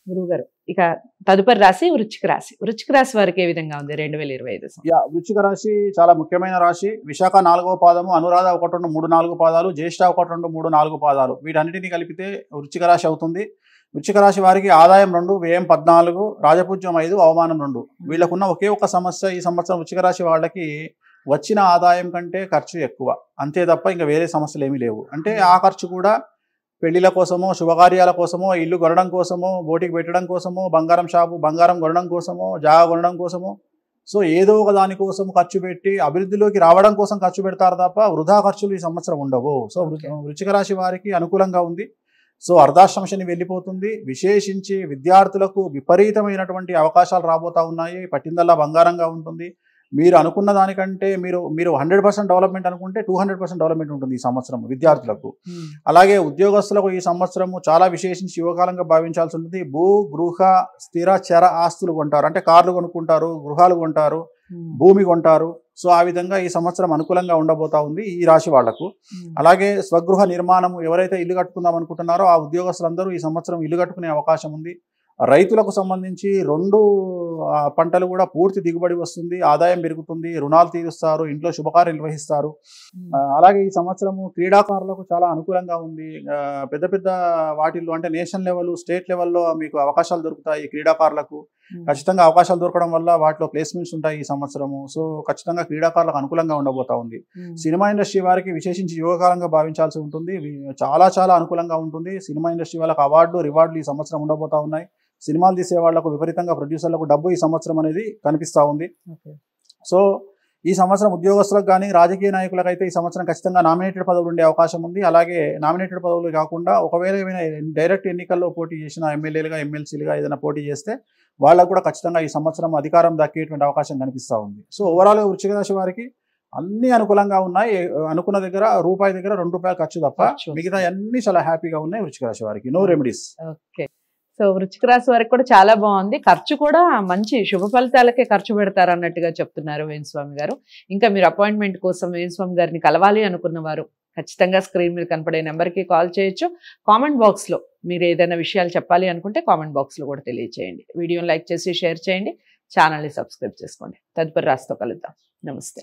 గురువుగారు ఇక తదుపరి రాశి వృశ్చిక రాశి. వృశ్చిక రాశి వారికి ఏ విధంగా ఉంది 2025 సంవత్సరం? వృశ్చిక రాశి చాలా ముఖ్యమైన రాశి. విశాఖ 4వ పాదము, అనురాధ 1, 2, 3, 4 పాదాలు, జ్యేష్ఠ 1, 2, 3, 4 పాదాలు, వీటన్నిటిని కలిపితే వృశ్చిక రాశి అవుతుంది. వృశ్చిక రాశి వారికి ఆదాయం 2, వ్యయం 14, రాజపూజ్యం 5, అవమానం 2. వీళ్ళకున్న ఒకే ఒక సమస్య, ఈ సంవత్సరం వృశ్చిక రాశి వాళ్ళకి వచ్చిన ఆదాయం కంటే ఖర్చు ఎక్కువ, అంతే తప్ప ఇంకా వేరే సమస్యలు ఏమీ లేవు. అంటే ఆ ఖర్చు కూడా పెళ్లిళ్ళ కోసమో, శుభకార్యాల కోసమో, ఇల్లు కొనడం కోసమో, బోటికి పెట్టడం కోసమో, బంగారం షాపు బంగారం కొనడం కోసమో, జాగా కొనడం కోసమో, సో ఏదో ఒక దానికోసం ఖర్చు పెట్టి అభివృద్ధిలోకి రావడం కోసం ఖర్చు పెడతారు తప్ప వృధా ఖర్చులు ఈ సంవత్సరం ఉండవు. సో వృశ్చిక రాశి వారికి అనుకూలంగా ఉంది. సో అర్ధాష్టమ శని వెళ్ళిపోతుంది. విశేషించి విద్యార్థులకు విపరీతమైనటువంటి అవకాశాలు రాబోతా ఉన్నాయి. పట్టిందల్లా బంగారంగా ఉంటుంది. మీరు అనుకున్న దానికంటే మీరు 100% డెవలప్మెంట్ అనుకుంటే 200% డెవలప్మెంట్ ఉంటుంది ఈ సంవత్సరం విద్యార్థులకు. అలాగే ఉద్యోగస్తులకు ఈ సంవత్సరము చాలా విశేషించి యువకాలంగా భావించాల్సి ఉంటుంది. భూ గృహ స్థిర చర ఆస్తులు కొంటారు, అంటే కార్లు కొనుక్కుంటారు, గృహాలు కొంటారు, భూమి కొంటారు. సో ఆ విధంగా ఈ సంవత్సరం అనుకూలంగా ఉండబోతా ఉంది ఈ రాశి వాళ్లకు. అలాగే స్వగృహ నిర్మాణం, ఎవరైతే ఇల్లు కట్టుకుందాం అనుకుంటున్నారో ఆ ఉద్యోగస్తులందరూ ఈ సంవత్సరం ఇల్లు కట్టుకునే అవకాశం ఉంది. రైతులకు సంబంధించి 2 పంటలు కూడా పూర్తి దిగుబడి వస్తుంది, ఆదాయం పెరుగుతుంది, రుణాలు తీరుస్తారు, ఇంట్లో శుభకార్యాలు నిర్వహిస్తారు. అలాగే ఈ సంవత్సరము క్రీడాకారులకు చాలా అనుకూలంగా ఉంది. పెద్ద పెద్ద వాటిల్లో అంటే నేషనల్ లెవెల్, స్టేట్ లెవెల్లో మీకు అవకాశాలు దొరుకుతాయి క్రీడాకారులకు. ఖచ్చితంగా అవకాశాలు దొరకడం వల్ల వాటిలో ప్లేస్మెంట్స్ ఉంటాయి ఈ సంవత్సరము. సో ఖచ్చితంగా క్రీడాకారులకు అనుకూలంగా ఉండబోతా ఉంది. సినిమా ఇండస్ట్రీ వారికి విశేషించి యువకాలంగా భావించాల్సి ఉంటుంది. చాలా చాలా అనుకూలంగా ఉంటుంది. సినిమా ఇండస్ట్రీ వాళ్ళకి అవార్డు రివార్డులు ఈ సంవత్సరం ఉండబోతా ఉన్నాయి. సినిమాలు తీసే వాళ్లకు విపరీతంగా ప్రొడ్యూసర్లకు డబ్బు ఈ సంవత్సరం అనేది కనిపిస్తూ ఉంది. సో ఈ సంవత్సరం ఉద్యోగస్తులకు కానీ రాజకీయ నాయకులకు అయితే ఈ సంవత్సరం ఖచ్చితంగా నామినేటెడ్ పదవులు ఉండే అవకాశం ఉంది. అలాగే నామినేటెడ్ పదవులు కాకుండా ఒకవేళ ఏమైనా డైరెక్ట్ ఎన్నికల్లో పోటీ చేసిన ఎమ్మెల్యేలుగా, ఎమ్మెల్సీలుగా ఏదైనా పోటీ చేస్తే వాళ్ళకు కూడా ఖచ్చితంగా ఈ సంవత్సరం అధికారం దక్కేటువంటి అవకాశం కనిపిస్తూ ఉంది. సో ఓవరాల్గా వృశ్చిక రాశి వారికి అన్ని అనుకూలంగా ఉన్నాయి. అనుకున్న దగ్గర రూపాయి దగ్గర ₹2 ఖర్చు తప్ప మిగతా అన్ని చాలా హ్యాపీగా ఉన్నాయి వృశ్చిక రాశి వారికి. No remedies. ఓకే. సో వృశ్చిక రాశి వారికి కూడా చాలా బాగుంది. ఖర్చు కూడా మంచి శుభ ఫలితాలకే ఖర్చు పెడతారు అన్నట్టుగా చెప్తున్నారు వేణుస్వామి గారు. ఇంకా మీరు అపాయింట్మెంట్ కోసం వేణుస్వామి గారిని కలవాలి అనుకున్న వారు ఖచ్చితంగా స్క్రీన్ మీద కనపడే నెంబర్కి కాల్ చేయొచ్చు. కామెంట్ బాక్స్లో మీరు ఏదైనా విషయాలు చెప్పాలి అనుకుంటే కామెంట్ బాక్స్లో కూడా తెలియచేయండి. వీడియోని లైక్ చేసి షేర్ చేయండి. ఛానల్ని సబ్స్క్రైబ్ చేసుకోండి. తదుపరి రాశితో కలుద్దాం. నమస్తే.